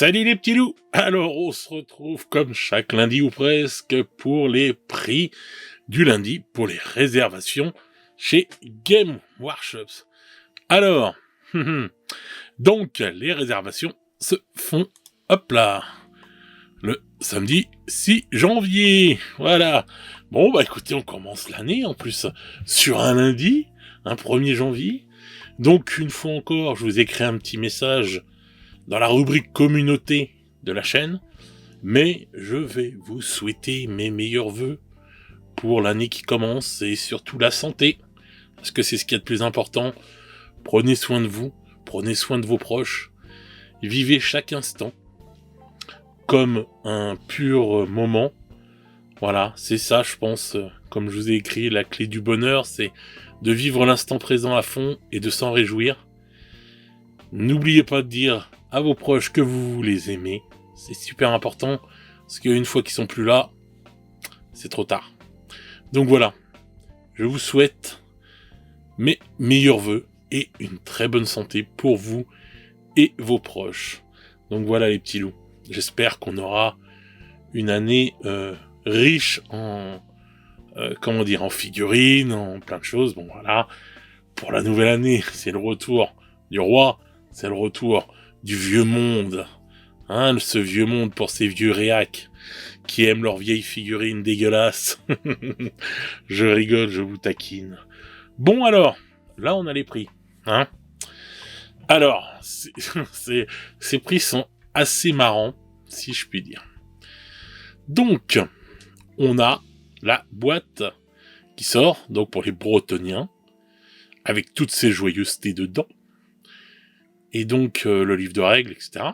Salut les petits loups. Alors on se retrouve comme chaque lundi ou presque pour les prix du lundi, pour les réservations chez Game Workshops. Alors, donc les réservations se font, hop là, le samedi 6 janvier. Voilà. Bon bah écoutez, on commence l'année en plus sur un lundi, un 1er janvier. Donc une fois encore, je vous ai créé un petit message dans la rubrique communauté de la chaîne, mais je vais vous souhaiter mes meilleurs vœux pour l'année qui commence et surtout la santé, parce que c'est ce qu'il y a de plus important. Prenez soin de vous, prenez soin de vos proches, vivez chaque instant comme un pur moment. Voilà, c'est ça, je pense, comme je vous ai écrit, la clé du bonheur, c'est de vivre l'instant présent à fond et de s'en réjouir. N'oubliez pas de dire à vos proches que vous les aimez, c'est super important, parce qu'une fois qu'ils sont plus là, c'est trop tard. Donc voilà, je vous souhaite mes meilleurs vœux et une très bonne santé pour vous et vos proches. Donc voilà les petits loups, j'espère qu'on aura une année riche en en figurines, en plein de choses. Bon voilà, pour la nouvelle année, c'est le retour du roi, c'est le retour du vieux monde, hein, ce vieux monde pour ces vieux réacs qui aiment leurs vieilles figurines dégueulasses. Je rigole, je vous taquine. Bon alors, là on a les prix, hein. Alors, ces prix sont assez marrants, si je puis dire. Donc, on a la boîte qui sort, donc pour les Bretoniens, avec toutes ces joyeusetés dedans, et donc le livre de règles, etc.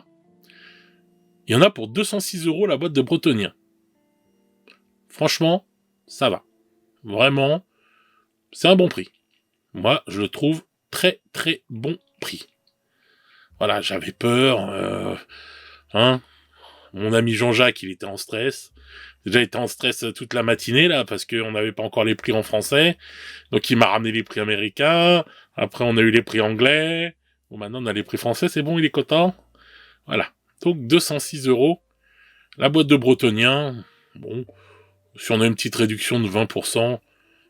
Il y en a pour 206 € la boîte de Bretoniens. Franchement, ça va. Vraiment, c'est un bon prix. Moi, je le trouve très très bon prix. Voilà, j'avais peur, mon ami Jean-Jacques, il était en stress. Déjà, il était en stress toute la matinée, là, parce qu'on n'avait pas encore les prix en français. Donc, il m'a ramené les prix américains. Après, on a eu les prix anglais. Bon, maintenant, on a les prix français, c'est bon, il est content. Voilà. Donc, 206 €. La boîte de Bretoniens, bon, si on a une petite réduction de 20%,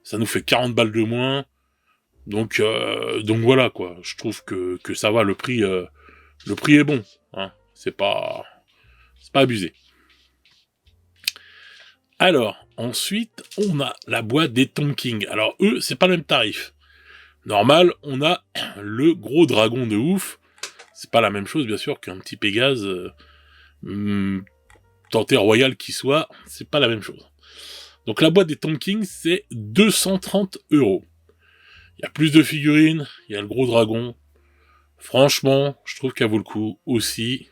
ça nous fait 40 balles de moins. Donc voilà, quoi. Je trouve que ça va, le prix est bon, hein. C'est pas abusé. Alors, ensuite, on a la boîte des Tom King. Alors, eux, c'est pas le même tarif. Normal, on a le gros dragon de ouf. C'est pas la même chose, bien sûr, qu'un petit Pégase, tenté royal qui soit, c'est pas la même chose. Donc, la boîte des Tom King, c'est 230 €. Il y a plus de figurines, il y a le gros dragon. Franchement, je trouve qu'elle vaut le coup aussi.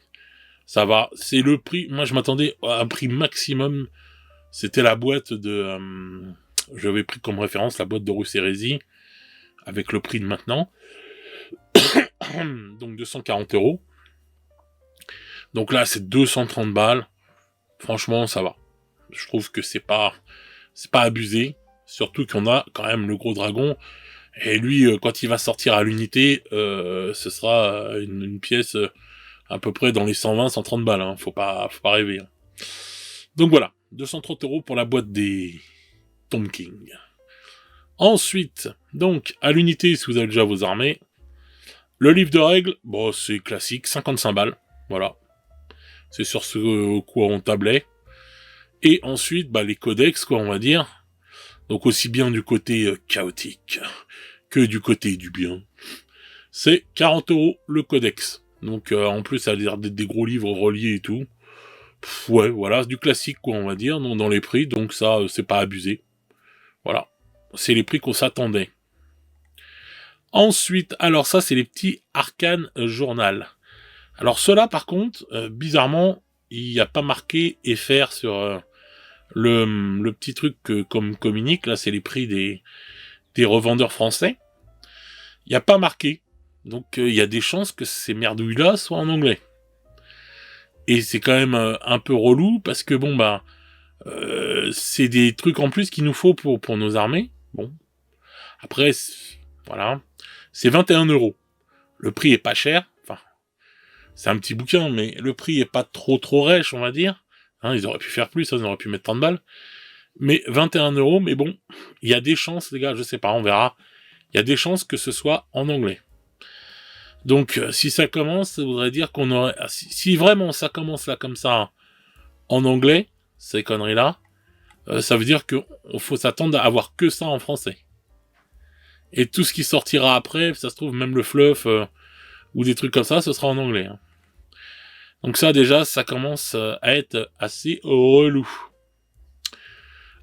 Ça va, c'est le prix. Moi, je m'attendais à un prix maximum. C'était la boîte de... j'avais pris comme référence la boîte de Horus Heresy, avec le prix de maintenant. Donc 240 €. Donc là, c'est 230 balles. Franchement, ça va. Je trouve que c'est pas abusé. Surtout qu'on a quand même le gros dragon. Et lui, quand il va sortir à l'unité, ce sera une pièce à peu près dans les 120-130 balles. Hein. Faut pas rêver. Hein. Donc voilà, 230 € pour la boîte des Tom King. Ensuite, donc, à l'unité, si vous avez déjà vos armées, le livre de règles, bon, c'est classique, 55 balles. Voilà. C'est sur ce quoi on tablait. Et ensuite, bah, les codex, quoi, on va dire. Donc aussi bien du côté chaotique que du côté du bien. C'est 40 € le codex. Donc en plus, ça a l'air d'être des gros livres reliés et tout. Ouais, voilà, du classique, quoi, on va dire, non, dans les prix. Donc ça, c'est pas abusé. Voilà. C'est les prix qu'on s'attendait. Ensuite, alors ça, c'est les petits Arcane Journal. Alors ceux-là, par contre, bizarrement, il n'y a pas marqué FR sur... le petit truc comme communique, là, c'est les prix des revendeurs français. Il n'y a pas marqué. Donc, il y a des chances que ces merdouilles-là soient en anglais. Et c'est quand même un peu relou, parce que, bon, bah, c'est des trucs en plus qu'il nous faut pour nos armées. Bon. Après, voilà. C'est 21 €. Le prix est pas cher. Enfin, C'est un petit bouquin, mais le prix est pas trop rêche, on va dire. Hein, ils auraient pu faire plus, ils auraient pu mettre 30 balles. Mais 21 €, mais bon, il y a des chances, les gars, je sais pas, on verra. Il y a des chances que ce soit en anglais. Donc, si ça commence, ça voudrait dire qu'on aurait... Si vraiment ça commence là comme ça, en anglais, ces conneries-là, ça veut dire qu'il faut s'attendre à avoir que ça en français. Et tout ce qui sortira après, ça se trouve, même le fluff, ou des trucs comme ça, ce sera en anglais. Hein. Donc ça, déjà, ça commence à être assez relou.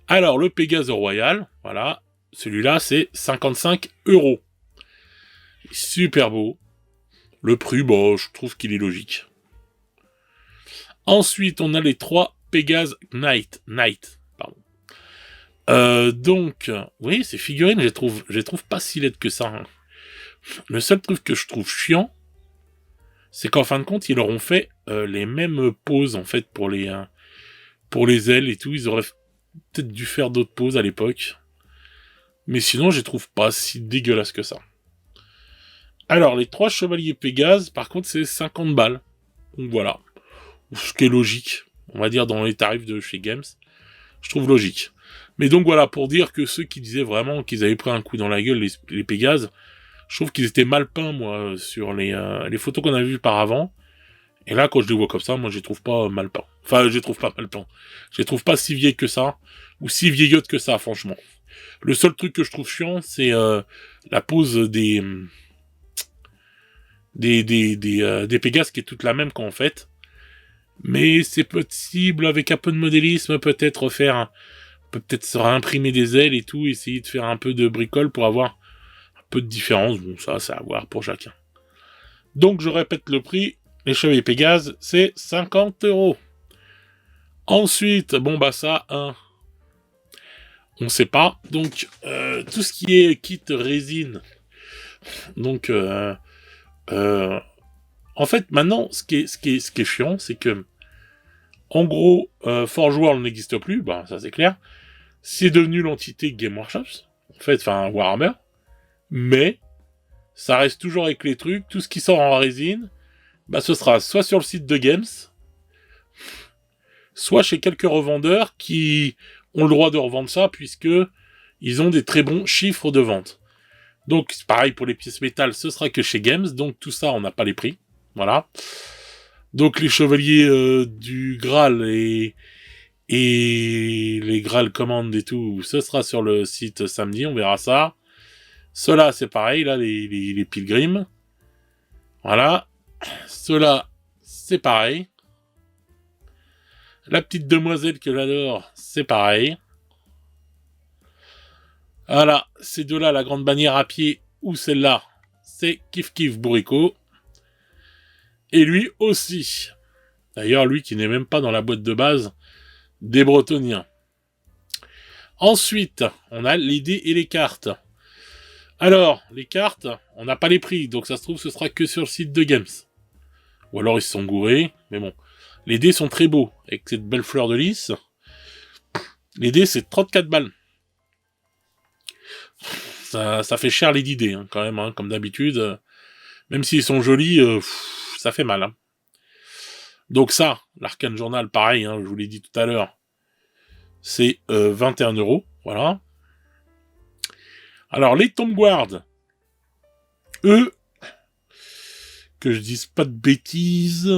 Alors, le Pégase Royal, voilà, celui-là, c'est 55 €. Super beau. Le prix, bon, je trouve qu'il est logique. Ensuite, on a les 3 Pégase Knight, pardon. Donc, oui, ces figurines, je les trouve pas si laides que ça. Hein. Le seul truc que je trouve chiant, c'est qu'en fin de compte, ils leur ont fait les mêmes poses, en fait, pour les ailes et tout. Ils auraient peut-être dû faire d'autres poses à l'époque. Mais sinon, je les trouve pas si dégueulasses que ça. Alors, les 3 chevaliers Pégase, par contre, c'est 50 balles. Donc voilà. Ce qui est logique, on va dire, dans les tarifs de chez Games. Je trouve logique. Mais donc voilà, pour dire que ceux qui disaient vraiment qu'ils avaient pris un coup dans la gueule, les Pégases, je trouve qu'ils étaient mal peints, moi, sur les photos qu'on a vues par avant. Et là, quand je les vois comme ça, moi, je les trouve pas mal peints. Enfin, je les trouve pas mal peints. Je les trouve pas si vieilles que ça, ou si vieillottes que ça, franchement. Le seul truc que je trouve chiant, c'est la pose des Pégases qui est toute la même qu'en fait. Mais c'est possible, avec un peu de modélisme, peut-être se réimprimer des ailes et tout, essayer de faire un peu de bricole pour avoir un peu de différence. Bon, ça, c'est à voir pour chacun. Donc, je répète le prix. Les chevaliers Pégase, c'est 50 €. Ensuite, bon, bah ça, on sait pas. Donc, tout ce qui est kit résine. Donc, en fait, maintenant, ce qui est chiant, c'est que, en gros, Forge World n'existe plus, bah, ça c'est clair. C'est devenu l'entité Game Workshops, en fait, enfin, Warhammer. Mais, ça reste toujours avec les trucs, tout ce qui sort en résine, bah, ce sera soit sur le site de Games, soit chez quelques revendeurs qui ont le droit de revendre ça, puisque ils ont des très bons chiffres de vente. Donc, c'est pareil pour les pièces métal, ce sera que chez Games, donc tout ça, on n'a pas les prix. Voilà. Donc, les chevaliers du Graal et les Graal Command et tout, ce sera sur le site samedi, on verra ça. Ceux-là, c'est pareil, là, les pilgrims. Voilà. Ceux-là, c'est pareil. La petite demoiselle que j'adore, c'est pareil. Voilà, ces deux-là, la grande bannière à pied ou celle-là, c'est Kif Kif Bourrico. Et lui aussi. D'ailleurs, lui qui n'est même pas dans la boîte de base des Bretoniens. Ensuite, on a les dés et les cartes. Alors, les cartes, on n'a pas les prix, donc ça se trouve, ce sera que sur le site de Games. Ou alors ils se sont gourés, mais bon. Les dés sont très beaux, avec cette belle fleur de lys. Les dés, c'est 34 balles. Ça fait cher les 10 dés, hein, quand même, hein, comme d'habitude. Même s'ils sont jolis, ça fait mal. Hein. Donc ça, l'Arcane Journal, pareil, hein, je vous l'ai dit tout à l'heure, c'est 21 €, voilà. Alors, les Tomb Guard, eux, que je dise pas de bêtises,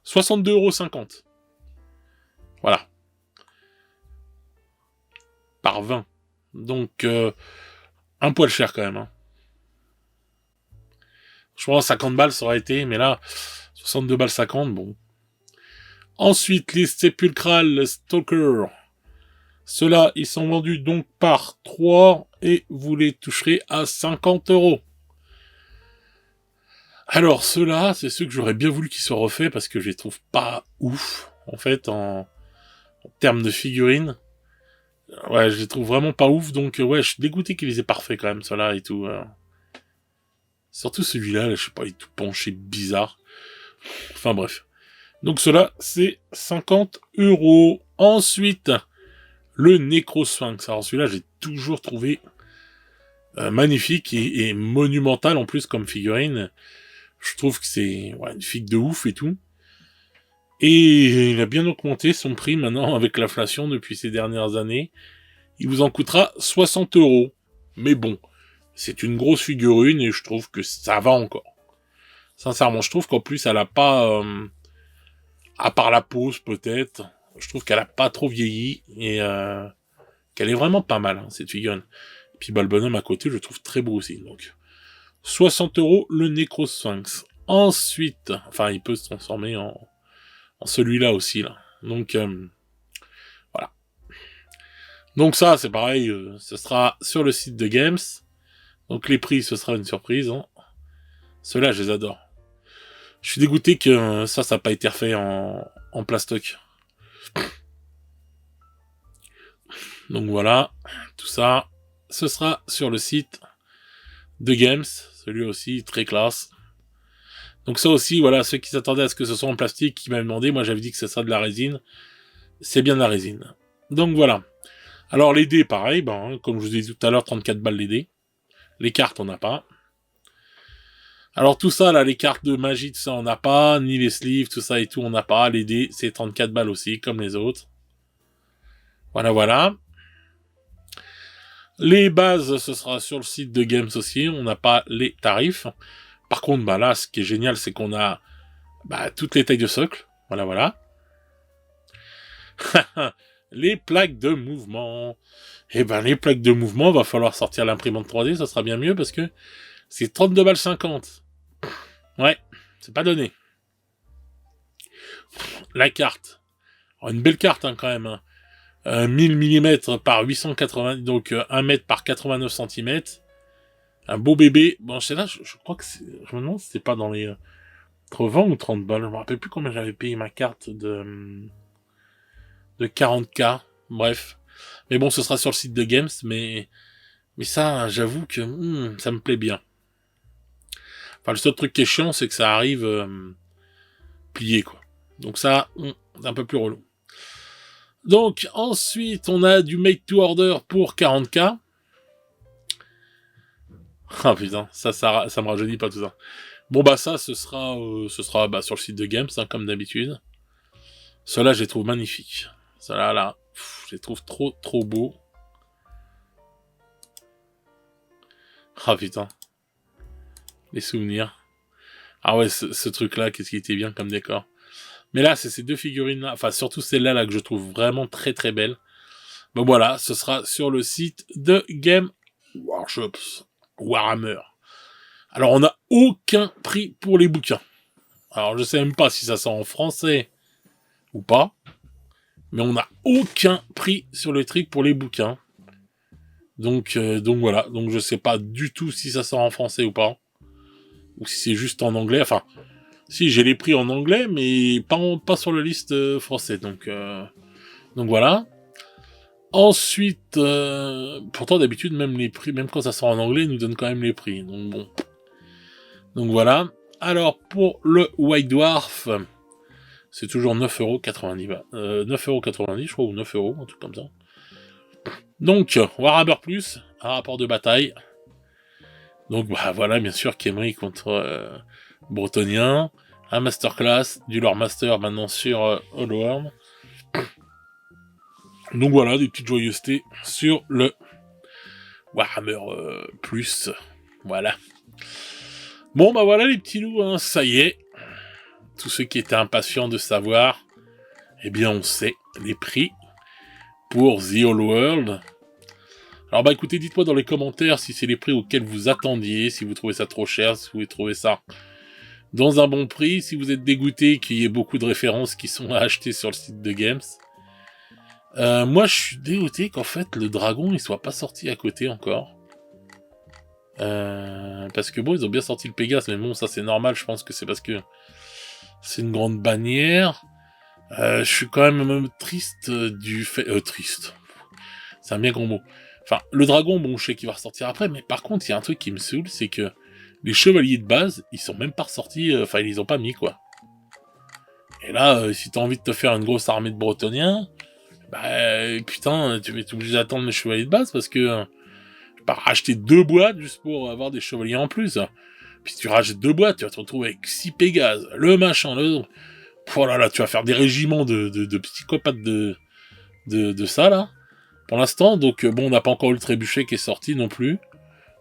62,50 €. Voilà. Par 20. Donc, un poil cher quand même. Hein. Je pense 50 balles ça aurait été, mais là, 62 balles 50, bon. Ensuite, les Sépulcral Stalker. Ceux-là, ils sont vendus donc par 3 et vous les toucherez à 50 €. Alors, ceux-là, c'est ceux que j'aurais bien voulu qu'ils soient refaits parce que je les trouve pas ouf, en fait, en termes de figurines. Ouais, je les trouve vraiment pas ouf, donc ouais, je suis dégoûté qu'ils les aient parfaits quand même, ceux-là et tout. Surtout celui-là, là, je sais pas, il est tout penché, bizarre. Enfin bref. Donc cela, c'est 50 €. Ensuite, le Necrosphinx. Alors celui-là, j'ai toujours trouvé magnifique et monumental en plus comme figurine. Je trouve que c'est une figue de ouf et tout. Et il a bien augmenté son prix maintenant avec l'inflation depuis ces dernières années. Il vous en coûtera 60 €. Mais bon, c'est une grosse figurine et je trouve que ça va encore. Sincèrement, je trouve qu'en plus, elle a pas, à part la pose peut-être, je trouve qu'elle a pas trop vieilli et qu'elle est vraiment pas mal, hein, cette figurine. Et puis bah, le bonhomme à côté, je le trouve très beau aussi. Donc 60 € le Necrosphinx. Ensuite, enfin, il peut se transformer en celui-là aussi là. Donc voilà. Donc ça, c'est pareil, ce sera sur le site de Games. Donc les prix, ce sera une surprise. Hein. Ceux-là, je les adore. Je suis dégoûté que ça n'a pas été refait en plastoc. Donc voilà, tout ça, ce sera sur le site de Games, celui aussi très classe. Donc ça aussi, voilà, ceux qui s'attendaient à ce que ce soit en plastique, qui m'avaient demandé, moi j'avais dit que ce serait de la résine, c'est bien de la résine. Donc voilà. Alors les dés, pareil, ben, comme je vous ai dit tout à l'heure, 34 balles les dés. Les cartes, on n'a pas. Alors tout ça, là, les cartes de magie, tout ça, on n'a pas, ni les sleeves, tout ça et tout, on n'a pas. Les dés, c'est 34 balles aussi, comme les autres. Voilà, voilà. Les bases, ce sera sur le site de Games aussi, on n'a pas les tarifs. Par contre, bah là, ce qui est génial, c'est qu'on a toutes les tailles de socle. Voilà, voilà. Les plaques de mouvement. Et ben, les plaques de mouvement, va falloir sortir l'imprimante 3D, ça sera bien mieux parce que c'est 32 balles 50. Ouais, c'est pas donné. La carte. Alors, une belle carte, hein, quand même. Hein. 1000 mm par 880, donc 1 mètre par 89 cm. Un beau bébé. Bon, c'est là, je crois que c'est, je me demande si c'est pas dans les, entre 20 ou 30 balles. Je me rappelle plus combien j'avais payé ma carte de 40K. Bref. Mais bon, ce sera sur le site de Games, mais ça, j'avoue que, ça me plaît bien. Enfin, le seul truc qui est chiant, c'est que ça arrive, plié, quoi. Donc ça, c'est un peu plus relou. Donc, ensuite, on a du make to order pour 40K. Ah putain, ça me rajeunit pas tout ça. Bon bah ça, ce sera sur le site de Games, hein, comme d'habitude. Ceux-là, je les trouve magnifiques. Ceux-là, là, je les trouve trop beaux. Ah putain, les souvenirs. Ah ouais, ce truc-là, qu'est-ce qui était bien comme décor. Mais là, c'est ces deux figurines-là, enfin surtout celle-là là, que je trouve vraiment très belle. Bon voilà, ce sera sur le site de Game Workshops Warhammer. Alors on n'a aucun prix pour les bouquins. Alors je sais même pas si ça sort en français ou pas, mais on n'a aucun prix sur le truc pour les bouquins. Donc voilà, donc je sais pas du tout si ça sort en français ou pas, ou si c'est juste en anglais. Enfin, si j'ai les prix en anglais, mais pas sur la liste français. Donc voilà. Ensuite, pourtant d'habitude même les prix, même quand ça sort en anglais, ils nous donnent quand même les prix. Donc bon. Donc voilà. Alors pour le White Dwarf, c'est toujours 9,90 €. 9,90 €, je crois, ou 9 €, un truc comme ça. Donc, Warhammer Plus, un rapport de bataille. Donc voilà, bien sûr, Khemri contre Bretonien. Un masterclass, du lore master maintenant sur Hollowworld. Donc voilà, des petites joyeusetés sur le Warhammer Plus. Voilà. Bon bah voilà les petits loups, hein, ça y est. Tous ceux qui étaient impatients de savoir, eh bien on sait les prix pour The Hollowworld. Alors bah écoutez, dites-moi dans les commentaires si c'est les prix auxquels vous attendiez, si vous trouvez ça trop cher, si vous trouvez ça dans un bon prix, si vous êtes dégoûté qu'il y ait beaucoup de références qui sont à acheter sur le site de Games. Moi je suis dégoûté qu'en fait le dragon il soit pas sorti à côté encore. Parce que bon, ils ont bien sorti le Pégase, mais bon, ça c'est normal, je pense que c'est parce que c'est une grande bannière. Je suis quand même triste du fait... triste. C'est un bien grand mot. Enfin, le dragon, bon, je sais qu'il va ressortir après, mais par contre, il y a un truc qui me saoule, c'est que les chevaliers de base, ils sont même pas ressortis, enfin, ils les ont pas mis, quoi. Et là, si t'as envie de te faire une grosse armée de Bretoniens, putain, tu vas être obligé d'attendre les chevaliers de base, parce que peux pas racheter 2 boîtes juste pour avoir des chevaliers en plus. Puis si tu rachètes 2 boîtes, tu vas te retrouver avec 6 Pégases, le machin, le... Oh là là, tu vas faire des régiments de psychopathes de ça, là. Pour l'instant, donc bon, on n'a pas encore eu le trébuchet qui est sorti non plus.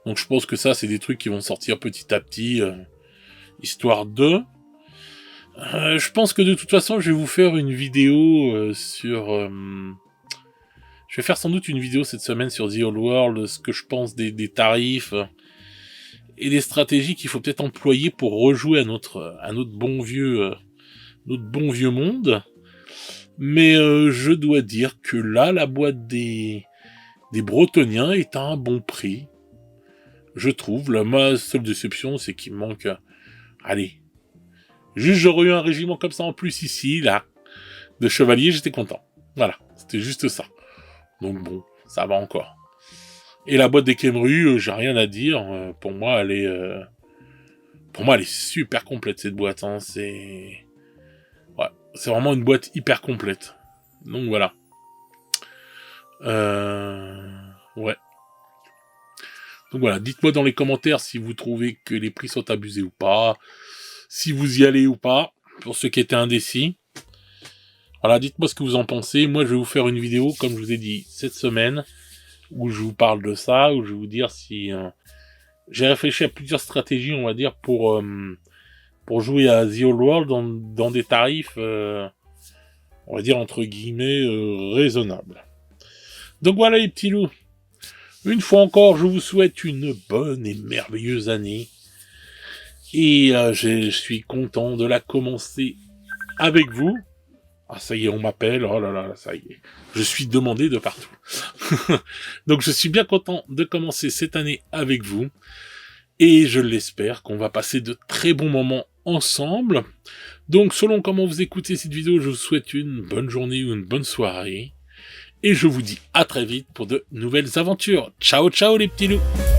Donc je pense que ça, c'est des trucs qui vont sortir petit à petit, histoire de... je pense que de toute façon, je vais vous faire une vidéo sur... je vais faire sans doute une vidéo cette semaine sur The Old World, ce que je pense des tarifs et des stratégies qu'il faut peut-être employer pour rejouer à notre bon vieux monde. Mais je dois dire que là, la boîte des Bretoniens est à un bon prix. Je trouve. Ma seule déception, c'est qu'il me manque... allez. Juste, j'aurais eu un régiment comme ça en plus ici, là. De chevaliers, j'étais content. Voilà. C'était juste ça. Donc bon, ça va encore. Et la boîte des Khemru, j'ai rien à dire. Pour moi, elle est super complète, cette boîte. Hein. C'est vraiment une boîte hyper complète. Donc voilà. Ouais. Donc voilà, dites-moi dans les commentaires si vous trouvez que les prix sont abusés ou pas, si vous y allez ou pas, pour ceux qui étaient indécis. Voilà, dites-moi ce que vous en pensez. Moi, je vais vous faire une vidéo, comme je vous ai dit, cette semaine, où je vous parle de ça, où je vais vous dire si... j'ai réfléchi à plusieurs stratégies, on va dire, pour jouer à The Old World dans des tarifs, on va dire, entre guillemets, raisonnables. Donc voilà les petits loups. Une fois encore, je vous souhaite une bonne et merveilleuse année. Et je suis content de la commencer avec vous. Ah ça y est, on m'appelle, oh là là, ça y est. Je suis demandé de partout. Donc je suis bien content de commencer cette année avec vous. Et je l'espère qu'on va passer de très bons moments ensemble. Donc selon comment vous écoutez cette vidéo, je vous souhaite une bonne journée ou une bonne soirée. Et je vous dis à très vite pour de nouvelles aventures. Ciao ciao les petits loups.